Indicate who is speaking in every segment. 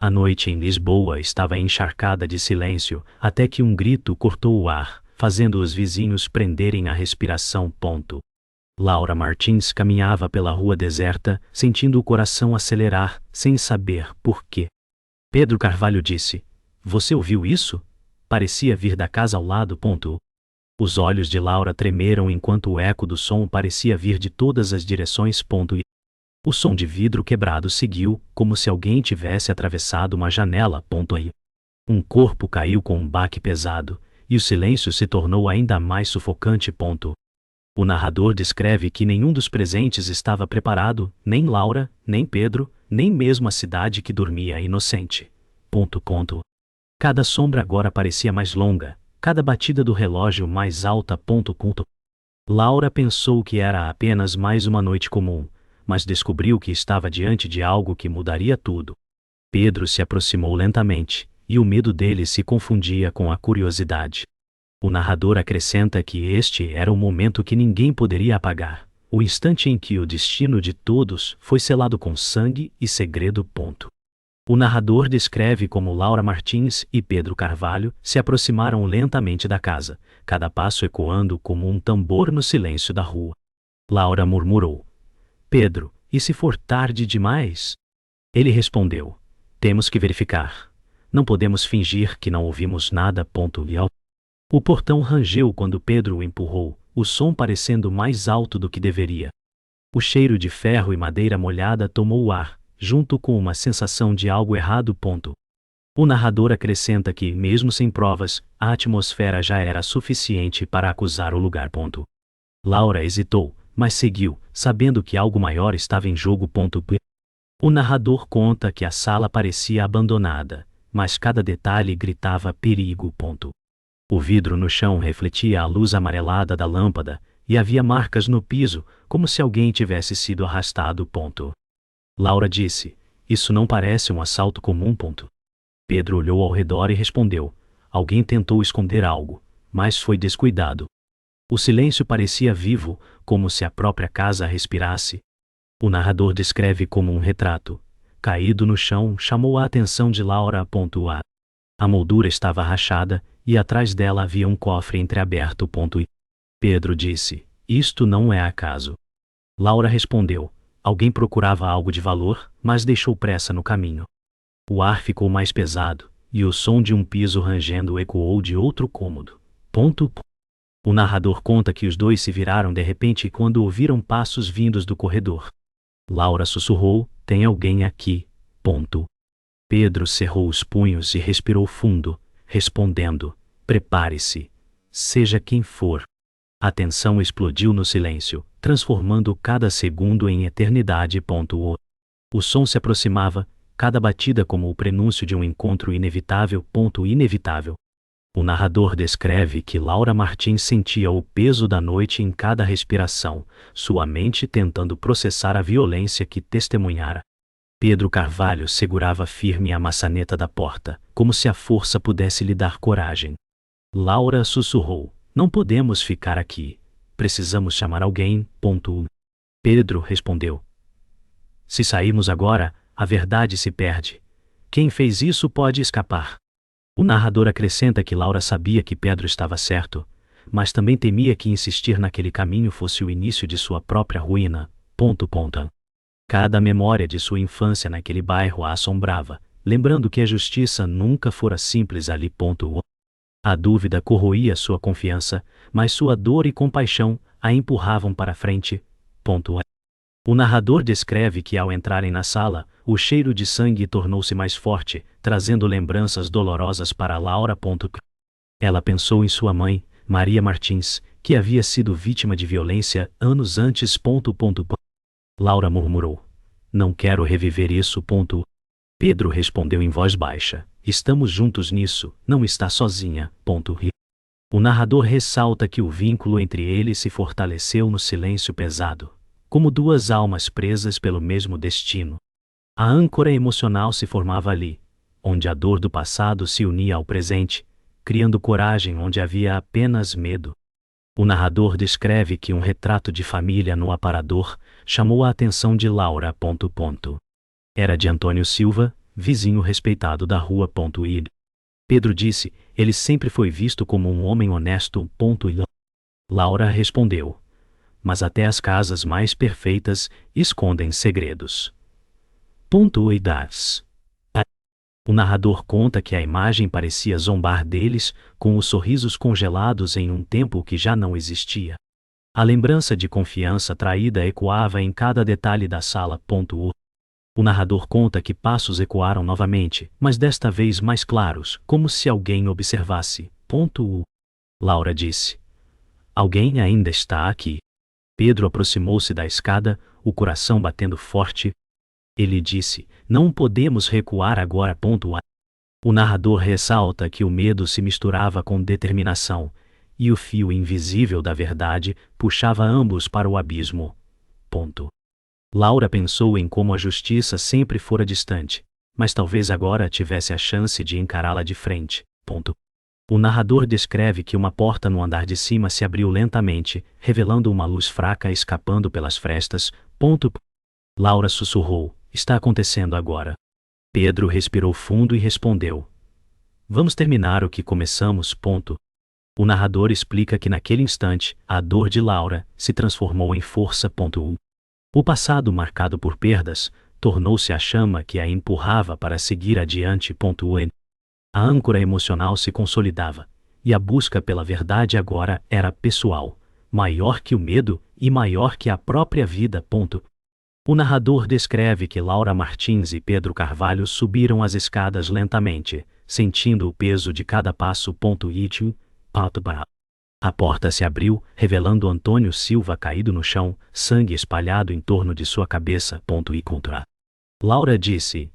Speaker 1: A noite em Lisboa estava encharcada de silêncio, até que um grito cortou o ar, fazendo os vizinhos prenderem a respiração. Laura Martins caminhava pela rua deserta, sentindo o coração acelerar, sem saber por quê. Pedro Carvalho disse: "Você ouviu isso? Parecia vir da casa ao lado. Os olhos de Laura tremeram enquanto o eco do som parecia vir de todas as direções. E o som de vidro quebrado seguiu, como se alguém tivesse atravessado uma janela. E um corpo caiu com um baque pesado, e o silêncio se tornou ainda mais sufocante. O narrador descreve que nenhum dos presentes estava preparado, nem Laura, nem Pedro, nem mesmo a cidade que dormia inocente. Cada sombra agora parecia mais longa, cada batida do relógio mais alta. Laura pensou que era apenas mais uma noite comum, mas descobriu que estava diante de algo que mudaria tudo. Pedro se aproximou lentamente, e o medo dele se confundia com a curiosidade. O narrador acrescenta que este era o momento que ninguém poderia apagar, o instante em que o destino de todos foi selado com sangue e segredo. O narrador descreve como Laura Martins e Pedro Carvalho se aproximaram lentamente da casa, cada passo ecoando como um tambor no silêncio da rua. Laura murmurou: "Pedro, e se for tarde demais?" Ele respondeu: "Temos que verificar. Não podemos fingir que não ouvimos nada." O portão rangeu quando Pedro o empurrou, o som parecendo mais alto do que deveria. O cheiro de ferro e madeira molhada tomou o ar, junto com uma sensação de algo errado. O narrador acrescenta que, mesmo sem provas, a atmosfera já era suficiente para acusar o lugar. Laura hesitou, mas seguiu, sabendo que algo maior estava em jogo. O narrador conta que a sala parecia abandonada, mas cada detalhe gritava perigo. O vidro no chão refletia a luz amarelada da lâmpada, e havia marcas no piso, como se alguém tivesse sido arrastado. Laura disse: "Isso não parece um assalto comum." Pedro olhou ao redor e respondeu: "Alguém tentou esconder algo, mas foi descuidado." O silêncio parecia vivo, como se a própria casa respirasse. O narrador descreve como um retrato. Caído no chão, chamou a atenção de Laura. A moldura estava rachada, e atrás dela havia um cofre entreaberto. E Pedro disse: "Isto não é acaso." Laura respondeu: "Alguém procurava algo de valor, mas deixou pressa no caminho." O ar ficou mais pesado, e o som de um piso rangendo ecoou de outro cômodo. O narrador conta que os dois se viraram de repente quando ouviram passos vindos do corredor. Laura sussurrou: "Tem alguém aqui." Pedro cerrou os punhos e respirou fundo, respondendo: "Prepare-se. Seja quem for." A tensão explodiu no silêncio, transformando cada segundo em eternidade. O som se aproximava, cada batida como o prenúncio de um encontro inevitável. Inevitável. O narrador descreve que Laura Martins sentia o peso da noite em cada respiração, sua mente tentando processar a violência que testemunhara. Pedro Carvalho segurava firme a maçaneta da porta, como se a força pudesse lhe dar coragem. Laura sussurrou: "Não podemos ficar aqui. Precisamos chamar alguém." Pedro respondeu: "Se sairmos agora, a verdade se perde. Quem fez isso pode escapar." O narrador acrescenta que Laura sabia que Pedro estava certo, mas também temia que insistir naquele caminho fosse o início de sua própria ruína. Cada memória de sua infância naquele bairro a assombrava, lembrando que a justiça nunca fora simples ali. A dúvida corroía sua confiança, mas sua dor e compaixão a empurravam para frente. O narrador descreve que ao entrarem na sala, o cheiro de sangue tornou-se mais forte, trazendo lembranças dolorosas para Laura. Ela pensou em sua mãe, Maria Martins, que havia sido vítima de violência anos antes. Laura murmurou: "Não quero reviver isso." Pedro respondeu em voz baixa: "Estamos juntos nisso, não está sozinha." O narrador ressalta que o vínculo entre eles se fortaleceu no silêncio pesado, como duas almas presas pelo mesmo destino. A âncora emocional se formava ali, onde a dor do passado se unia ao presente, criando coragem onde havia apenas medo. O narrador descreve que um retrato de família no aparador chamou a atenção de Laura. Era de Antônio Silva, vizinho respeitado da rua. E Pedro disse, ele sempre foi visto como um homem honesto. E Laura respondeu, mas até as casas mais perfeitas escondem segredos. E das. O narrador conta que a imagem parecia zombar deles, com os sorrisos congelados em um tempo que já não existia. A lembrança de confiança traída ecoava em cada detalhe da sala. O narrador conta que passos ecoaram novamente, mas desta vez mais claros, como se alguém observasse. Laura disse, alguém ainda está aqui. Pedro aproximou-se da escada, o coração batendo forte. Ele disse, não podemos recuar agora. O narrador ressalta que o medo se misturava com determinação, e o fio invisível da verdade puxava ambos para o abismo. Laura pensou em como a justiça sempre fora distante, mas talvez agora tivesse a chance de encará-la de frente. O narrador descreve que uma porta no andar de cima se abriu lentamente, revelando uma luz fraca escapando pelas frestas. Laura sussurrou, está acontecendo agora. Pedro respirou fundo e respondeu, vamos terminar o que começamos. O narrador explica que naquele instante, a dor de Laura se transformou em força. O passado marcado por perdas tornou-se a chama que a empurrava para seguir adiante. A âncora emocional se consolidava, e a busca pela verdade agora era pessoal, maior que o medo e maior que a própria vida. O narrador descreve que Laura Martins e Pedro Carvalho subiram as escadas lentamente, sentindo o peso de cada passo. A porta se abriu, revelando Antônio Silva caído no chão, sangue espalhado em torno de sua cabeça. Laura disse,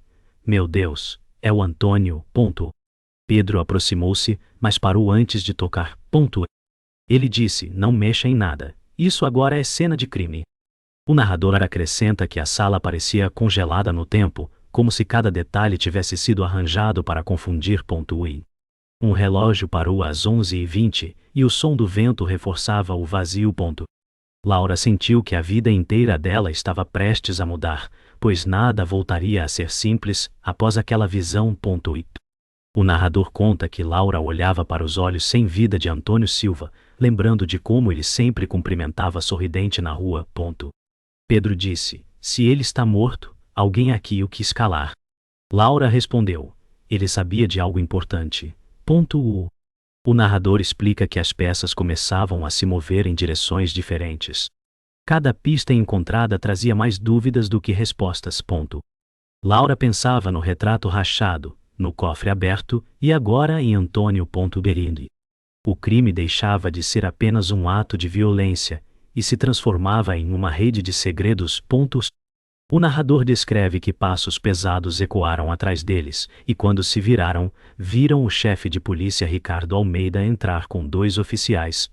Speaker 1: meu Deus, é o Antônio. Pedro aproximou-se, mas parou antes de tocar. Ele disse, não mexa em nada, isso agora é cena de crime. O narrador acrescenta que a sala parecia congelada no tempo, como se cada detalhe tivesse sido arranjado para confundir. Um relógio parou às 11h20, e o som do vento reforçava o vazio. Laura sentiu que a vida inteira dela estava prestes a mudar, pois nada voltaria a ser simples após aquela visão. O narrador conta que Laura olhava para os olhos sem vida de Antônio Silva, lembrando de como ele sempre cumprimentava sorridente na rua. Pedro disse, se ele está morto, alguém aqui o quis calar. Laura respondeu, ele sabia de algo importante. O narrador explica que as peças começavam a se mover em direções diferentes. Cada pista encontrada trazia mais dúvidas do que respostas. Laura pensava no retrato rachado, no cofre aberto e agora em Antônio. Berindi. O crime deixava de ser apenas um ato de violência e se transformava em uma rede de segredos. O narrador descreve que passos pesados ecoaram atrás deles, e quando se viraram, viram o chefe de polícia Ricardo Almeida entrar com 2 oficiais.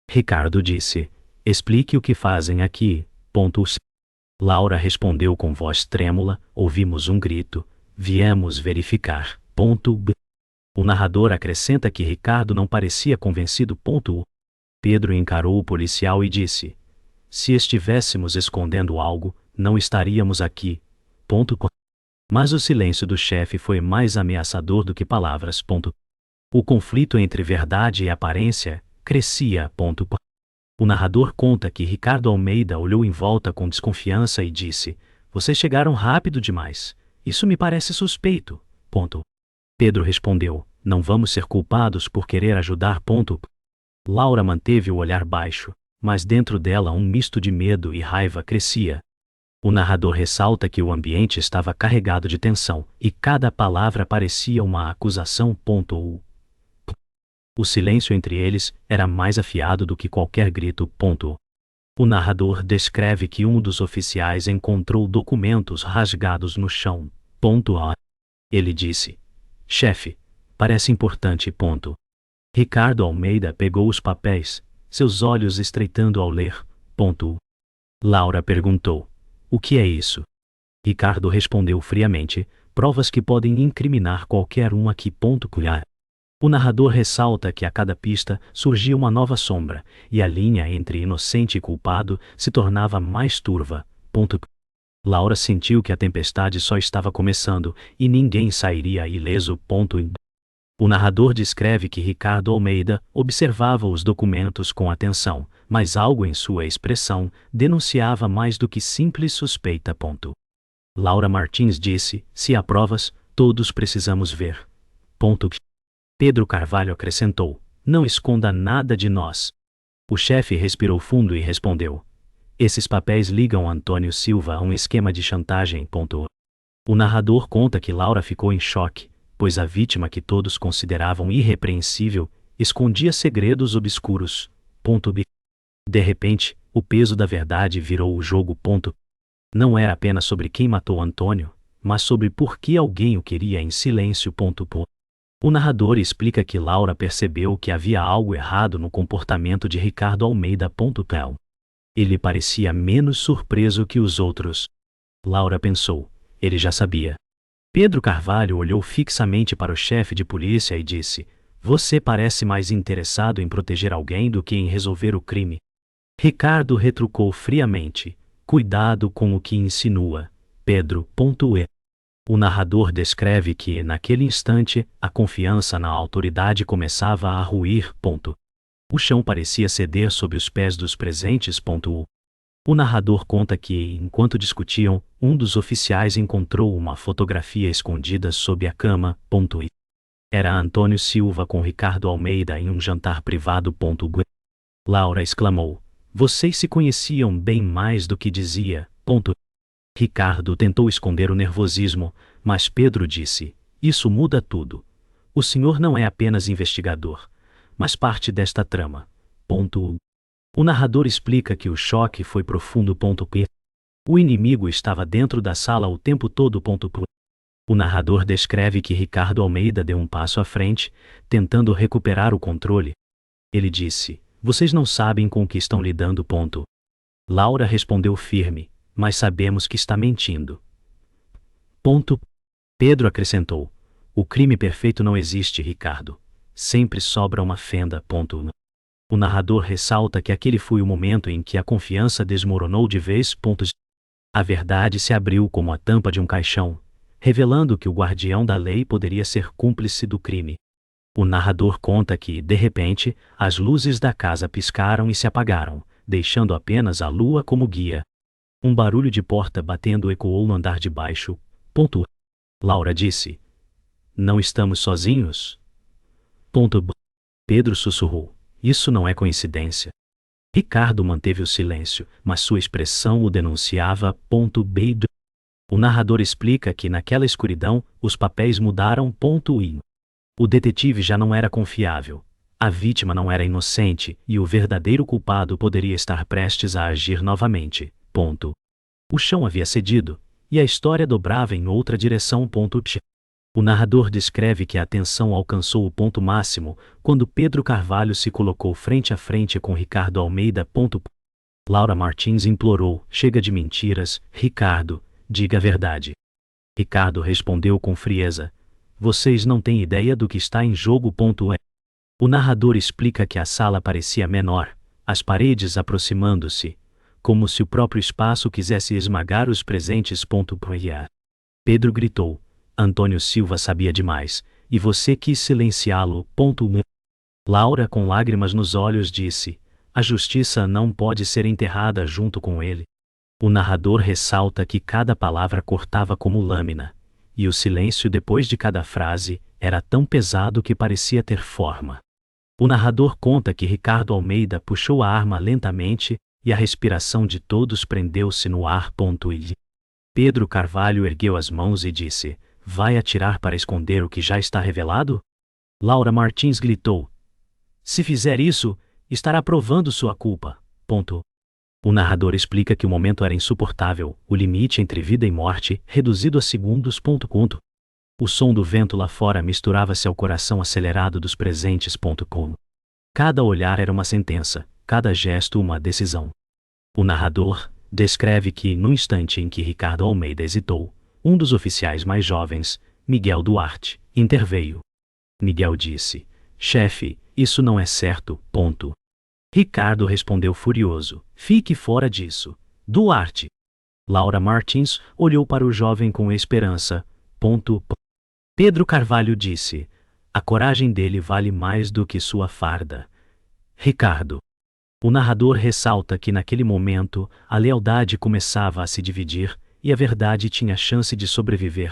Speaker 1: Ricardo disse, explique o que fazem aqui. Laura respondeu com voz trêmula, ouvimos um grito, viemos verificar. O narrador acrescenta que Ricardo não parecia convencido. Pedro encarou o policial e disse, se estivéssemos escondendo algo, não estaríamos aqui. Mas o silêncio do chefe foi mais ameaçador do que palavras. O conflito entre verdade e aparência crescia. O narrador conta que Ricardo Almeida olhou em volta com desconfiança e disse, vocês chegaram rápido demais. Isso me parece suspeito. Pedro respondeu, não vamos ser culpados por querer ajudar. Laura manteve o olhar baixo, mas dentro dela um misto de medo e raiva crescia. O narrador ressalta que o ambiente estava carregado de tensão, e cada palavra parecia uma acusação. O silêncio entre eles era mais afiado do que qualquer grito. O narrador descreve que um dos oficiais encontrou documentos rasgados no chão. Ele disse, chefe, parece importante. Ricardo Almeida pegou os papéis, seus olhos estreitando ao ler. Laura perguntou, o que é isso? Ricardo respondeu friamente, provas que podem incriminar qualquer um aqui. O narrador ressalta que a cada pista surgia uma nova sombra, e a linha entre inocente e culpado se tornava mais turva. Laura sentiu que a tempestade só estava começando, e ninguém sairia ileso. O narrador descreve que Ricardo Almeida observava os documentos com atenção, mas algo em sua expressão denunciava mais do que simples suspeita. Laura Martins disse: se há provas, todos precisamos ver. Pedro Carvalho acrescentou: não esconda nada de nós. O chefe respirou fundo e respondeu: esses papéis ligam Antônio Silva a um esquema de chantagem. O narrador conta que Laura ficou em choque, pois a vítima que todos consideravam irrepreensível escondia segredos obscuros. De repente, o peso da verdade virou o jogo. Não era apenas sobre quem matou Antônio, mas sobre por que alguém o queria em silêncio. O narrador explica que Laura percebeu que havia algo errado no comportamento de Ricardo Almeida. Ele parecia menos surpreso que os outros. Laura pensou: ele já sabia. Pedro Carvalho olhou fixamente para o chefe de polícia e disse: você parece mais interessado em proteger alguém do que em resolver o crime. Ricardo retrucou friamente: cuidado com o que insinua, Pedro. O narrador descreve que, naquele instante, a confiança na autoridade começava a ruir. O chão parecia ceder sob os pés dos presentes. O narrador conta que, enquanto discutiam, um dos oficiais encontrou uma fotografia escondida sob a cama. Era Antônio Silva com Ricardo Almeida em um jantar privado. Laura exclamou: vocês se conheciam bem mais do que dizia. Ricardo tentou esconder o nervosismo, mas Pedro disse: isso muda tudo. O senhor não é apenas investigador, mas parte desta trama. O narrador explica que o choque foi profundo. O inimigo estava dentro da sala o tempo todo. O narrador descreve que Ricardo Almeida deu um passo à frente, tentando recuperar o controle. Ele disse: vocês não sabem com o que estão lidando. Laura respondeu firme: mas sabemos que está mentindo. Pedro acrescentou: o crime perfeito não existe, Ricardo. Sempre sobra uma fenda. O narrador ressalta que aquele foi o momento em que a confiança desmoronou de vez. A verdade se abriu como a tampa de um caixão, revelando que o guardião da lei poderia ser cúmplice do crime. O narrador conta que, de repente, as luzes da casa piscaram e se apagaram, deixando apenas a lua como guia. Um barulho de porta batendo ecoou no andar de baixo. Laura disse: não estamos sozinhos? Pedro sussurrou: isso não é coincidência. Ricardo manteve o silêncio, mas sua expressão o denunciava. O narrador explica que naquela escuridão, os papéis mudaram. O detetive já não era confiável. A vítima não era inocente, e o verdadeiro culpado poderia estar prestes a agir novamente. O chão havia cedido, e a história dobrava em outra direção. O narrador descreve que a tensão alcançou o ponto máximo quando Pedro Carvalho se colocou frente a frente com Ricardo Almeida. Laura Martins implorou: chega de mentiras, Ricardo, diga a verdade. Ricardo respondeu com frieza: vocês não têm ideia do que está em jogo. O narrador explica que a sala parecia menor, as paredes aproximando-se, como se o próprio espaço quisesse esmagar os presentes. Pedro gritou: Antônio Silva sabia demais, e você quis silenciá-lo. Laura, com lágrimas nos olhos, disse: a justiça não pode ser enterrada junto com ele. O narrador ressalta que cada palavra cortava como lâmina, e o silêncio depois de cada frase era tão pesado que parecia ter forma. O narrador conta que Ricardo Almeida puxou a arma lentamente, e a respiração de todos prendeu-se no ar. Pedro Carvalho ergueu as mãos e disse: vai atirar para esconder o que já está revelado? Laura Martins gritou: se fizer isso, estará provando sua culpa. O narrador explica que o momento era insuportável, o limite entre vida e morte, reduzido a segundos. O som do vento lá fora misturava-se ao coração acelerado dos presentes. Cada olhar era uma sentença, cada gesto uma decisão. O narrador descreve que, no instante em que Ricardo Almeida hesitou, um dos oficiais mais jovens, Miguel Duarte, interveio. Miguel disse: chefe, isso não é certo. Ricardo respondeu furioso: fique fora disso, Duarte. Laura Martins olhou para o jovem com esperança. Pedro Carvalho disse: a coragem dele vale mais do que sua farda. Ricardo. O narrador ressalta que naquele momento a lealdade começava a se dividir e a verdade tinha chance de sobreviver.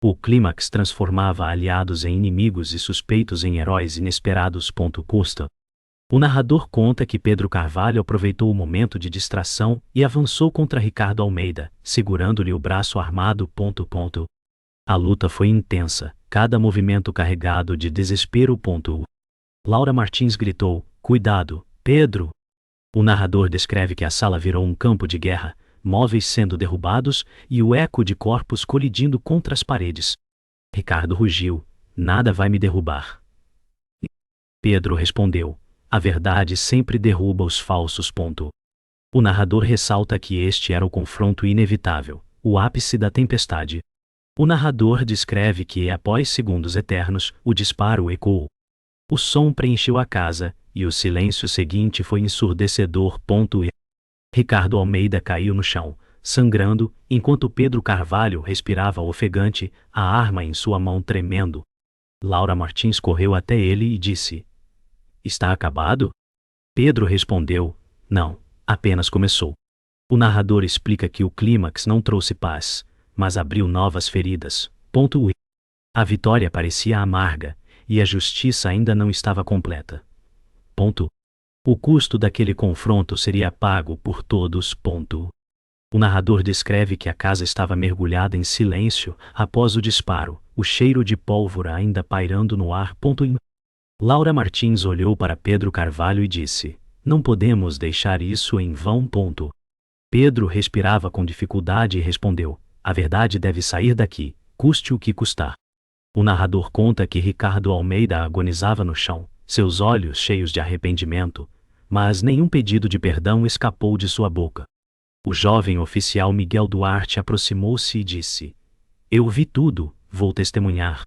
Speaker 1: O clímax transformava aliados em inimigos e suspeitos em heróis inesperados. Custa. O narrador conta que Pedro Carvalho aproveitou o momento de distração e avançou contra Ricardo Almeida, segurando-lhe o braço armado. A luta foi intensa, cada movimento carregado de desespero. Laura Martins gritou: cuidado, Pedro! O narrador descreve que a sala virou um campo de guerra, móveis sendo derrubados e o eco de corpos colidindo contra as paredes. Ricardo rugiu: nada vai me derrubar. Pedro respondeu: a verdade sempre derruba os falsos. O narrador ressalta que este era o confronto inevitável, o ápice da tempestade. O narrador descreve que, após segundos eternos, o disparo ecoou. O som preencheu a casa, e o silêncio seguinte foi ensurdecedor. Ricardo Almeida caiu no chão, sangrando, enquanto Pedro Carvalho respirava ofegante, a arma em sua mão tremendo. Laura Martins correu até ele e disse: está acabado? Pedro respondeu: não, apenas começou. O narrador explica que o clímax não trouxe paz, mas abriu novas feridas. A vitória parecia amarga, e a justiça ainda não estava completa. O custo daquele confronto seria pago por todos. O narrador descreve que a casa estava mergulhada em silêncio após o disparo, o cheiro de pólvora ainda pairando no ar. Laura Martins olhou para Pedro Carvalho e disse: não podemos deixar isso em vão. Pedro respirava com dificuldade e respondeu: a verdade deve sair daqui, custe o que custar. O narrador conta que Ricardo Almeida agonizava no chão, seus olhos cheios de arrependimento, mas nenhum pedido de perdão escapou de sua boca. O jovem oficial Miguel Duarte aproximou-se e disse: eu vi tudo, vou testemunhar.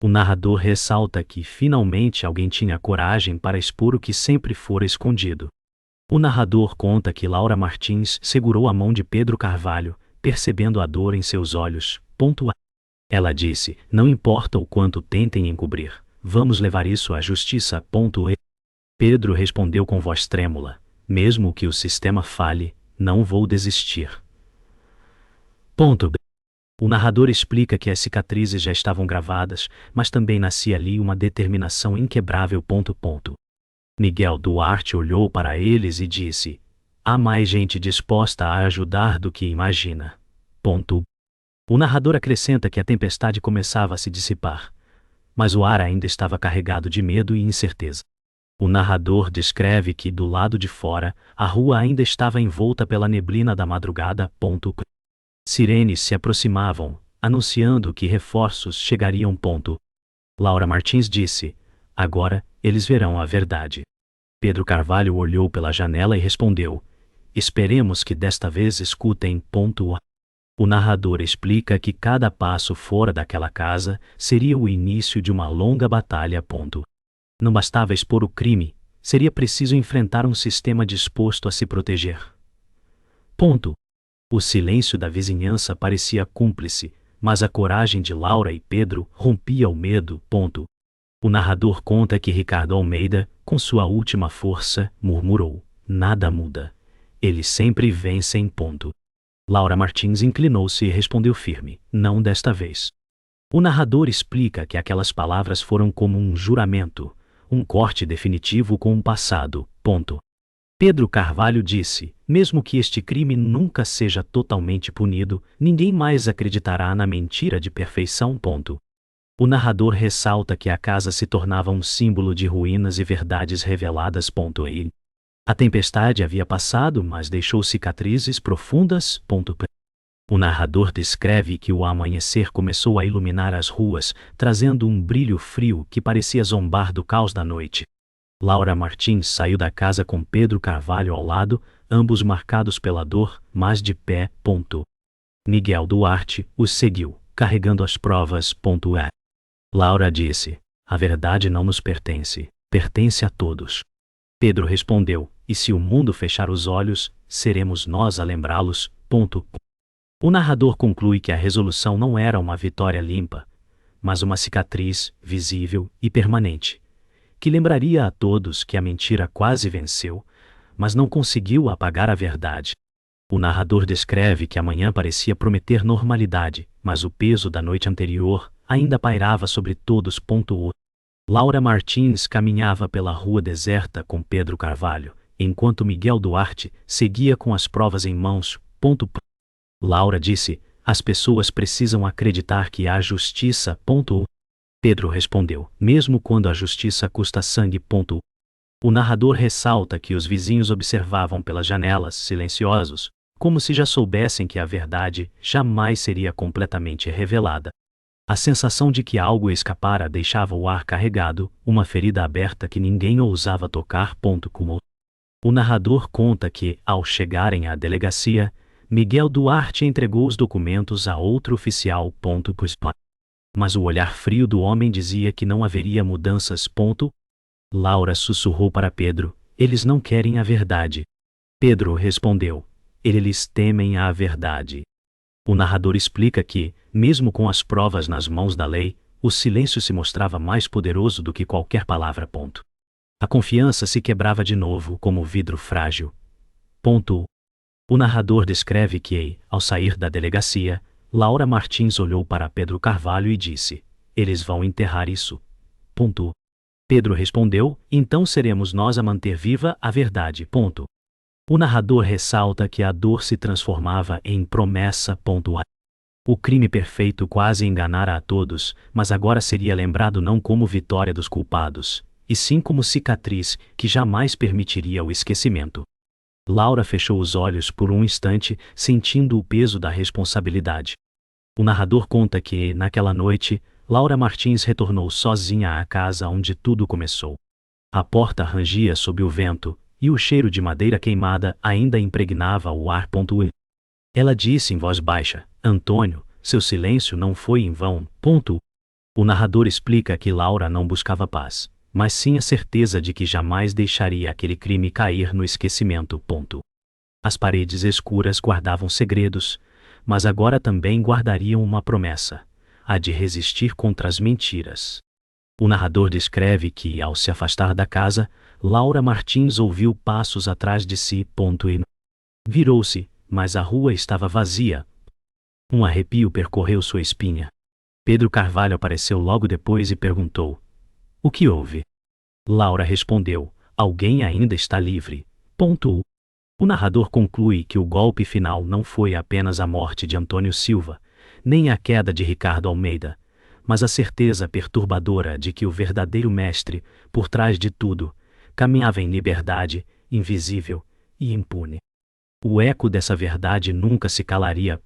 Speaker 1: O narrador ressalta que finalmente alguém tinha coragem para expor o que sempre fora escondido. O narrador conta que Laura Martins segurou a mão de Pedro Carvalho, percebendo a dor em seus olhos. Ela disse: não importa o quanto tentem encobrir, vamos levar isso à justiça. Pedro respondeu com voz trêmula: mesmo que o sistema falhe, não vou desistir. O narrador explica que as cicatrizes já estavam gravadas, mas também nascia ali uma determinação inquebrável. Miguel Duarte olhou para eles e disse: há mais gente disposta a ajudar do que imagina. O narrador acrescenta que a tempestade começava a se dissipar, mas o ar ainda estava carregado de medo e incerteza. O narrador descreve que, do lado de fora, a rua ainda estava envolta pela neblina da madrugada. Sirenes se aproximavam, anunciando que reforços chegariam. Laura Martins disse: agora, eles verão a verdade. Pedro Carvalho olhou pela janela e respondeu: esperemos que desta vez escutem. O narrador explica que cada passo fora daquela casa seria o início de uma longa batalha. Não bastava expor o crime, seria preciso enfrentar um sistema disposto a se proteger. O silêncio da vizinhança parecia cúmplice, mas a coragem de Laura e Pedro rompia o medo. O narrador conta que Ricardo Almeida, com sua última força, murmurou: nada muda. Eles sempre vencem. Laura Martins inclinou-se e respondeu firme: não desta vez. O narrador explica que aquelas palavras foram como um juramento, um corte definitivo com o passado. Pedro Carvalho disse: mesmo que este crime nunca seja totalmente punido, ninguém mais acreditará na mentira de perfeição. O narrador ressalta que a casa se tornava um símbolo de ruínas e verdades reveladas. A tempestade havia passado, mas deixou cicatrizes profundas. O narrador descreve que o amanhecer começou a iluminar as ruas, trazendo um brilho frio que parecia zombar do caos da noite. Laura Martins saiu da casa com Pedro Carvalho ao lado, ambos marcados pela dor, mas de pé. Miguel Duarte os seguiu, carregando as provas. Laura disse: a verdade não nos pertence, pertence a todos. Pedro respondeu: e se o mundo fechar os olhos, seremos nós a lembrá-los. O narrador conclui que a resolução não era uma vitória limpa, mas uma cicatriz, visível e permanente, que lembraria a todos que a mentira quase venceu, mas não conseguiu apagar a verdade. O narrador descreve que a manhã parecia prometer normalidade, mas o peso da noite anterior ainda pairava sobre todos. Laura Martins caminhava pela rua deserta com Pedro Carvalho, enquanto Miguel Duarte seguia com as provas em mãos. Laura disse: as pessoas precisam acreditar que há justiça. Pedro respondeu: mesmo quando a justiça custa sangue. O narrador ressalta que os vizinhos observavam pelas janelas, silenciosos, como se já soubessem que a verdade jamais seria completamente revelada. A sensação de que algo escapara deixava o ar carregado, uma ferida aberta que ninguém ousava tocar. O narrador conta que, ao chegarem à delegacia, Miguel Duarte entregou os documentos a outro oficial. Mas o olhar frio do homem dizia que não haveria mudanças. Laura sussurrou para Pedro: eles não querem a verdade. Pedro respondeu: eles temem a verdade. O narrador explica que, mesmo com as provas nas mãos da lei, o silêncio se mostrava mais poderoso do que qualquer palavra. A confiança se quebrava de novo como vidro frágil. O narrador descreve que, ao sair da delegacia, Laura Martins olhou para Pedro Carvalho e disse: eles vão enterrar isso. Pedro respondeu: então seremos nós a manter viva a verdade. O narrador ressalta que a dor se transformava em promessa. O crime perfeito quase enganara a todos, mas agora seria lembrado não como vitória dos culpados, e sim como cicatriz que jamais permitiria o esquecimento. Laura fechou os olhos por um instante, sentindo o peso da responsabilidade. O narrador conta que, naquela noite, Laura Martins retornou sozinha à casa onde tudo começou. A porta rangia sob o vento, e o cheiro de madeira queimada ainda impregnava o ar. Ela disse em voz baixa: Antônio, seu silêncio não foi em vão. O narrador explica que Laura não buscava paz, mas sim a certeza de que jamais deixaria aquele crime cair no esquecimento. As paredes escuras guardavam segredos, mas agora também guardariam uma promessa: a de resistir contra as mentiras. O narrador descreve que, ao se afastar da casa, Laura Martins ouviu passos atrás de si. E virou-se, mas a rua estava vazia. Um arrepio percorreu sua espinha. Pedro Carvalho apareceu logo depois e perguntou: o que houve? Laura respondeu: alguém ainda está livre. O narrador conclui que o golpe final não foi apenas a morte de Antônio Silva, nem a queda de Ricardo Almeida, mas a certeza perturbadora de que o verdadeiro mestre, por trás de tudo, caminhava em liberdade, invisível e impune. O eco dessa verdade nunca se calaria.